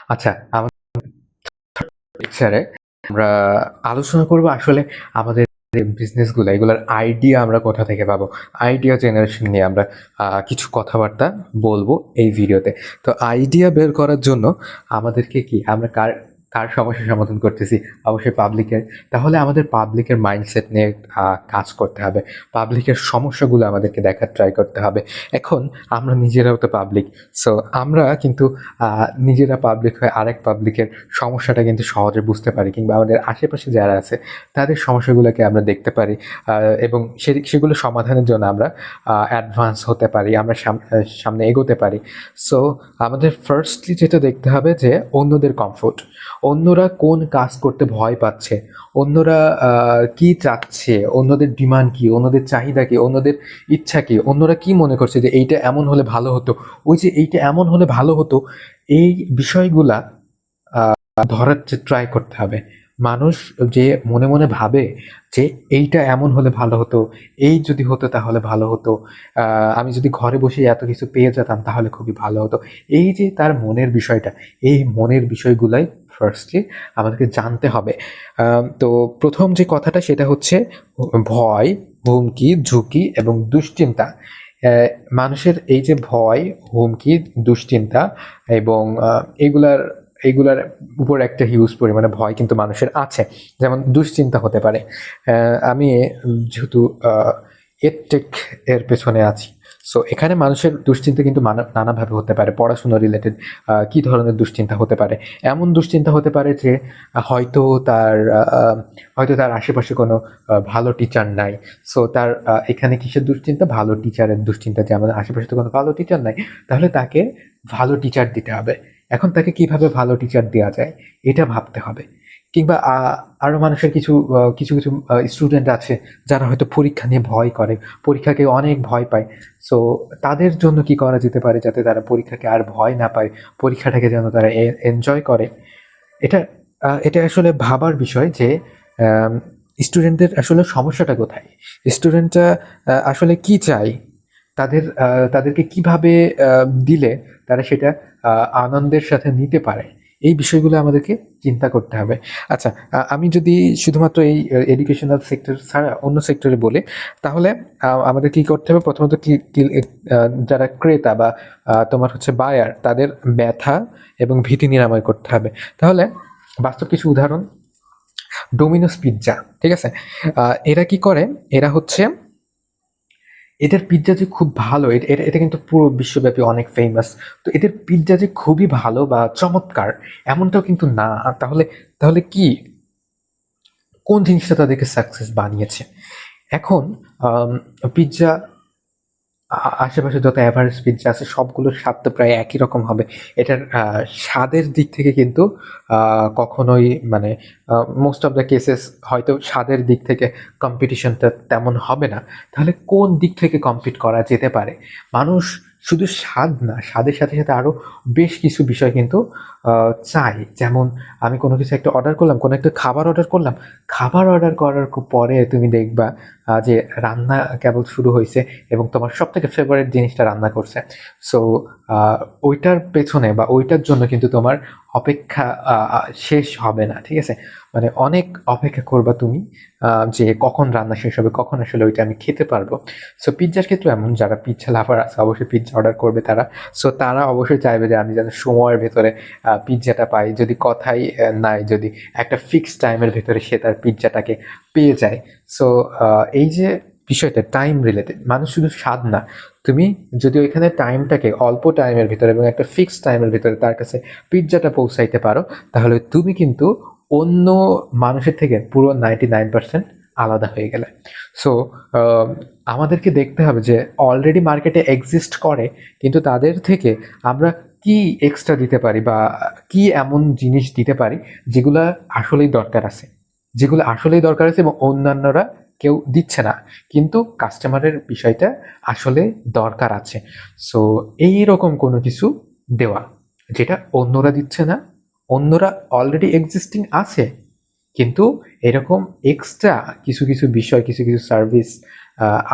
আচ্ছা, আমাদের লেকচারে আমরা আলোচনা করব আসলে আমাদের যে বিজনেসগুলো এগুলোর আইডিয়া আমরা কোথা থেকে পাবো। আইডিয়া জেনারেশন নিয়ে আমরা কিছু কথাবার্তা বলবো এই ভিডিওতে। তো আইডিয়া বের করার জন্য আমাদেরকে কি আমরা কার কার সমস্যা সমাধান করতেছি? অবশ্যই পাবলিকের। তাহলে আমাদের পাবলিকের মাইন্ডসেট নিয়ে কাজ করতে হবে। পাবলিকের সমস্যাগুলো আমাদেরকে দেখার ট্রাই করতে হবে। এখন আমরা নিজেরাও তো পাবলিক। সো আমরা কিন্তু নিজেরা পাবলিক হয়ে আরেক পাবলিকের সমস্যাটা কিন্তু সহজে বুঝতে পারি, কিংবা আমাদের আশেপাশে যারা আছে তাদের সমস্যাগুলোকে আমরা দেখতে পারি, এবং সেগুলো সমাধানের জন্য আমরা অ্যাডভান্স হতে পারি, আমরা সামনে এগোতে পারি। সো আমাদের ফার্স্টলি যেটা দেখতে হবে যে অন্যদের কমফোর্ট, অন্যরা কোন কাজ করতে ভয় পাচ্ছে, অন্যরা কি চাচ্ছে, অন্যদের ডিমান্ড কি, অন্যদের চাহিদা কি, অন্যদের ইচ্ছা কি, অন্যরা কি মনে করছে যে এইটা এমন হলে ভালো হতো, ওই যে এইটা এমন হলে ভালো হতো, এই বিষয়গুলা ধরার ট্রাই করতে হবে। মানুষ যে মনে মনে ভাবে যে এইটা এমন হলে ভালো হতো, এই যদি হতো তাহলে ভালো হতো, আমি যদি ঘরে বসে এত কিছু পেয়ে যেতাম তাহলে খুবই ভালো হতো, এই যে তার মনের বিষয়টা, এই মনের বিষয়গুলাই ফার্স্টলি আমাদেরকে জানতে হবে। তো প্রথম যে কথাটা সেটা হচ্ছে ভয়, হুমকি, ঝুঁকি এবং দুশ্চিন্তা। মানুষের এই যে ভয়, হুমকি, দুশ্চিন্তা এবং এগুলার এগুলার উপর একটা হিউজ পরিমাণে ভয় কিন্তু মানুষের আছে। যেমন দুশ্চিন্তা হতে পারে। আমি যেহেতু এডটেক এর পেছনে আছি, সো এখানে মানুষের দুশ্চিন্তা কিন্তু নানাভাবে হতে পারে। পড়াশোনা রিলেটেড কি ধরনের দুশ্চিন্তা হতে পারে? এমন দুশ্চিন্তা হতে পারে যে হয়তো তার হয়তো তার আশেপাশে কোনো ভালো টিচার নাই। সো তার এখানে কিসের দুশ্চিন্তা? ভালো টিচারের দুশ্চিন্তা, যে আমাদের আশেপাশে তো কোনো ভালো টিচার নাই, তাহলে তাকে ভালো টিচার দিতে হবে। এখন তাকে কিভাবে ভালো টিচার দেওয়া যায় এটা ভাবতে হবে। কিংবা আরো মানুষের কিছু কিছু স্টুডেন্ট আছে যারা হয়তো পরীক্ষা নিয়ে ভয় করে, পরীক্ষাকে অনেক ভয় পায়। সো তাদের জন্য কি করা যেতে পারে যাতে তারা পরীক্ষাকে আর ভয় না পায়, পরীক্ষাটাকে যেন তারা এনজয় করে। এটা এটা আসলে ভাবার বিষয় যে স্টুডেন্টদের আসলে সমস্যাটা কোথায়, স্টুডেন্টরা আসলে কি চায়, তাদেরকে কিভাবে দিলে তারা সেটা আনন্দের সাথে নিতে পারে, এই বিষয়গুলো আমাদেরকে চিন্তা করতে হবে। আচ্ছা, আমি যদি শুধুমাত্র এই এডুকেশনাল সেক্টর ছাড়া অন্য সেক্টরে বলি, তাহলে আমাদের কি করতে হবে? প্রথমত যারা ক্রেতা বা তোমার হচ্ছে বায়ার, তাদের ব্যথা এবং ভীতি নিরাময় করতে হবে। তাহলে বাস্তব কিছু উদাহরণ: ডোমিনোস পিৎজা, ঠিক আছে? এরা কি করে? এরা হচ্ছে এদের পিৎজা যে খুব ভালো, এটা কিন্তু পুরো বিশ্বব্যাপী অনেক ফেমাস। তো এদের পিৎজা যে খুবই ভালো বা চমৎকার এমনটাও কিন্তু না। তাহলে তাহলে কি, কোন জিনিসটা তাদেরকে সাকসেস বানিয়েছে? এখন পিৎজা, আশেপাশে যত এভারেস্ট পিৎজা আছে সবগুলোর স্বাদ তো প্রায় একই রকম হবে। এটার স্বাদের দিক থেকে কিন্তু কখনোই মানে মোস্ট অফ দ্য কেসেস হয়তো স্বাদের দিক থেকে কম্পিটিশনটা তেমন হবে না। তাহলে কোন দিক থেকে কম্পিট করা যেতে পারে? মানুষ শুধু স্বাদ না, স্বাদের সাথে সাথে আরও বেশ কিছু বিষয় কিন্তু চাই। যেমন আমি কোনো কিছু একটা অর্ডার করলাম, কোনো একটা খাবার অর্ডার করলাম, খাবার অর্ডার করার পরে তুমি দেখবা যে রান্না কেবল শুরু হয়েছে এবং তোমার সব থেকে ফেভারিট জিনিসটা রান্না করছে। সো ওইটার পেছনে বা ওইটার জন্য কিন্তু তোমার অপেক্ষা শেষ হবে না, ঠিক আছে? মানে অনেক অপেক্ষা করবা তুমি, যে কখন রান্না শেষ হবে, কখন আসলে ওইটা আমি খেতে পারবো। সো পিৎজার ক্ষেত্রে এমন, যারা পিৎজা লাভার আছে অবশ্যই পিৎজা অর্ডার করবে তারা। সো তারা অবশ্যই চাইবে যে আমি যেন সময়ের ভেতরে পিৎজাটা পাই, যদি কথাই নাই, যদি একটা ফিক্সড টাইমের ভেতরে সে তার পিৎজাটাকে পেয়ে যায়। সো এই যে বিষয়টা টাইম রিলেটেড, মানুষ শুধু স্বাদ না, তুমি যদি ওইখানে টাইমটাকে অল্প টাইমের ভিতরে এবং একটা ফিক্সড টাইমের ভিতরে তার কাছে পিৎজাটা পৌঁছাইতে পারো, তাহলে তুমি কিন্তু অন্য মানুষের থেকে পুরো 99% আলাদা হয়ে গেলে। সো আমাদেরকে দেখতে হবে যে অলরেডি মার্কেটে এক্সিস্ট করে, কিন্তু তাদের থেকে আমরা কি এক্সট্রা দিতে পারি বা কি এমন জিনিস দিতে পারি যেগুলো আসলেই দরকার আছে, যেগুলো আসলেই দরকার আছে এবং অন্যান্যরা কেউ দিচ্ছে না, কিন্তু কাস্টমারের বিষয়টা আসলে দরকার আছে। সো এইরকম কোনো কিছু দেওয়া যেটা অন্যরা দিচ্ছে না, অন্যরা অলরেডি এক্সিস্টিং আছে, কিন্তু এরকম এক্সট্রা কিছু কিছু বিষয়, কিছু কিছু সার্ভিস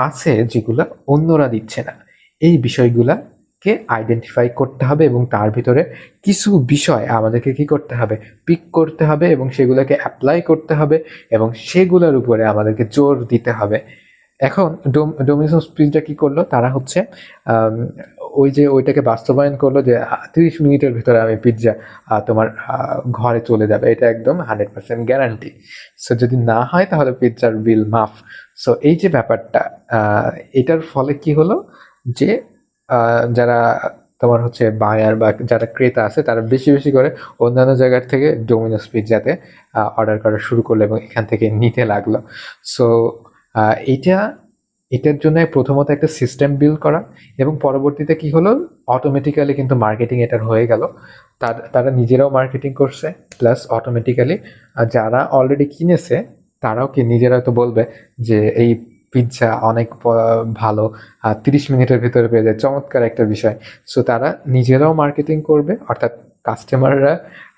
আছে যেগুলো অন্যরা দিচ্ছে না। এই বিষয়গুলা কে আইডেন্টিফাই করতে হবে এবং তার ভিতরে কিছু বিষয় আমাদেরকে কি করতে হবে, পিক করতে হবে এবং সেগুলোকে অ্যাপ্লাই করতে হবে এবং সেগুলোর উপরে আমাদেরকে জোর দিতে হবে। এখন ডোমিনোস পিৎজা কি করলো, তারা হচ্ছে আম, ওই যে ওইটাকে বাস্তবায়ন করলো যে 30 মিনিটের ভিতরে আমি পিৎজা তোমার ঘরে চলে যাবে, এটা একদম 100% গ্যারান্টি। সো যদি না হয় তাহলে পিৎজার বিল মাফ। সো এই যে ব্যাপারটা, এটার ফলে কি হলো যে যারা তোমার হচ্ছে বায়ার বা যারা ক্রেতা আছে তারা বেশি বেশি করে অন্যান্য জায়গার থেকে ডোমিনোস পিৎজাতে অর্ডার করা শুরু করলো এবং এখান থেকে নিতে লাগলো। সো এইটা এটার জন্য প্রথমত একটা সিস্টেম বিল্ড করা এবং পরবর্তীতে কি হলো, অটোমেটিক্যালি কিন্তু মার্কেটিং এটার হয়ে গেল। তারা নিজেরাও মার্কেটিং করছে, প্লাস অটোমেটিক্যালি যারা অলরেডি কিনেছে তারাও কি নিজেরা তো বলবে যে এই পিৎজা অনেক ভালো, 30 মিনিটের ভিতরে পেয়ে যায়, চমৎকার একটা বিষয়। সো তারা নিজেরাও মার্কেটিং করবে, অর্থাৎ কাস্টমাররা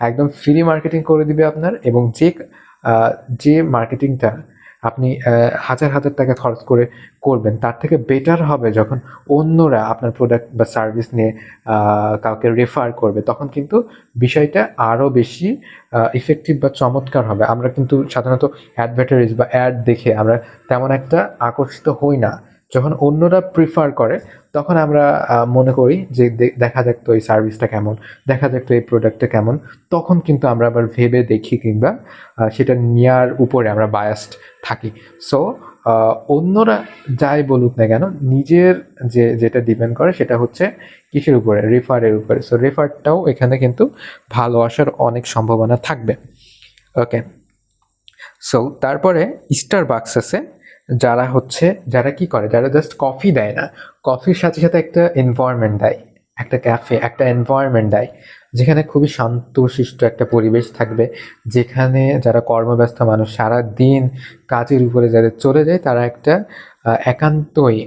একদম ফ্রি মার্কেটিং করে দিবে আপনার। এবং যে মার্কেটিংটা আপনি হাজার হাজার টাকা খরচ করে করবেন তার থেকে বেটার হবে যখন অন্যরা আপনার প্রোডাক্ট বা সার্ভিস নিয়ে কাউকে রেফার করবে, তখন কিন্তু বিষয়টা আরও বেশি ইফেক্টিভ বা চমৎকার হবে। আমরা কিন্তু সাধারণত অ্যাডভার্টাইজ বা অ্যাড দেখে আমরা তেমন একটা আকর্ষিত হই না। যখন অন্যরা প্রিফার করে তখন আমরা মনে করি যে দেখা যাক তো এই সার্ভিসটা কেমন, দেখা যাক তো এই প্রোডাক্টটা কেমন, তখন কিন্তু আমরা আবার ভেবে দেখি কিংবা সেটা নেওয়ার উপরে আমরা বায়াসড থাকি। সো অন্যরা যাই বলুক না কেন, নিজের যেটা ডিপেন্ড করে সেটা হচ্ছে কিসের উপরে, রেফারের উপরে। সো রেফারটাও এখানে কিন্তু ভালো আসার অনেক সম্ভাবনা থাকবে। ওকে, সো তারপরে স্টারবাকস আছে, যারা কি করে, যারা জাস্ট কফি দেয় না, কফির সাথে সাথে একটা এনভায়রনমেন্ট দেয়, একটা ক্যাফে, একটা এনভায়রনমেন্ট দেয় যেখানে খুবই শান্তশিষ্ট একটা পরিবেশ থাকবে, যেখানে যারা কর্মব্যস্ত মানুষ সারা দিন কাজের উপরে যারা চলে যায় তারা একটা একান্তই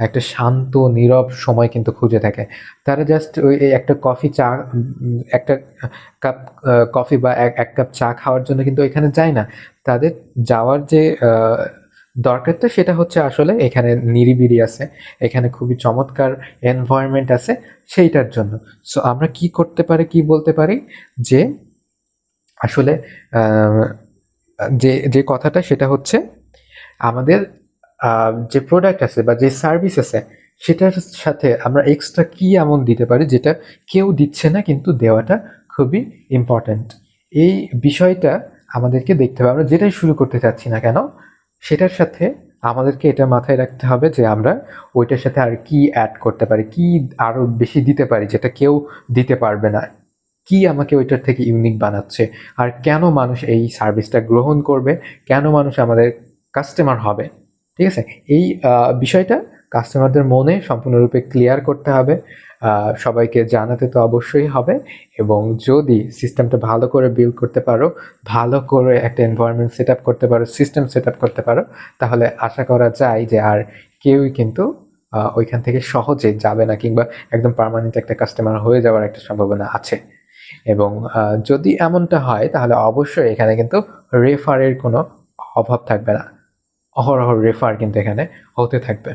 একটা শান্ত নীরব সময় কিন্তু খুঁজে থাকে। তারা জাস্ট ওই এই একটা একটা কাপ কফি বা এক কাপ চা খাওয়ার জন্য কিন্তু এখানে যায় না। তাদের যাওয়ার যে দরকারটা সেটা হচ্ছে আসলে এখানে নিরিবিলি আছে, এখানে খুবই চমৎকার এনভায়রনমেন্ট আছে সেইটার জন্য। সো আমরা কি করতে পারি, কি বলতে পারি যে আসলে আহ, যে যে কথাটা সেটা হচ্ছে আমাদের যে প্রোডাক্ট আছে বা যে সার্ভিস আছে সেটার সাথে আমরা এক্সট্রা কি এমন দিতে পারি যেটা কেউ দিচ্ছে না কিন্তু দেওয়াটা খুবই ইম্পর্ট্যান্ট। এই বিষয়টা আমাদেরকে দেখতে হবে। আমরা যেটাই শুরু করতে চাচ্ছি না কেন সেটার সাথে আমাদেরকে এটা মাথায় রাখতে হবে যে আমরা ওইটার সাথে আর কি অ্যাড করতে পারি, কি আরও বেশি দিতে পারি যেটা কেউ দিতে পারবে না, কি আমাকে ওইটার থেকে ইউনিক বানাচ্ছে, আর কেন মানুষ এই সার্ভিসটা গ্রহণ করবে, কেন মানুষ আমাদের কাস্টমার হবে। ঠিক আছে, এই বিষয়টা কাস্টমারদের মনে সম্পূর্ণরূপে ক্লিয়ার করতে হবে, সবাইকে জানাতে তো অবশ্যই হবে। এবং যদি সিস্টেমটা ভালো করে বিল্ড করতে পারো, ভালো করে একটা এনভায়রনমেন্ট সেট আপ করতে পারো, সিস্টেম সেট আপ করতে পারো, তাহলে আশা করা যায় যে আর কেউই কিন্তু ওইখান থেকে সহজে যাবে না কিংবা একদম পার্মানেন্ট একটা কাস্টমার হয়ে যাওয়ার একটা সম্ভাবনা আছে। এবং যদি এমনটা হয় তাহলে অবশ্যই এখানে কিন্তু রেফারের কোনো অভাব থাকবে না, অহরহ রেফার কিন্তু এখানে হতে থাকবে।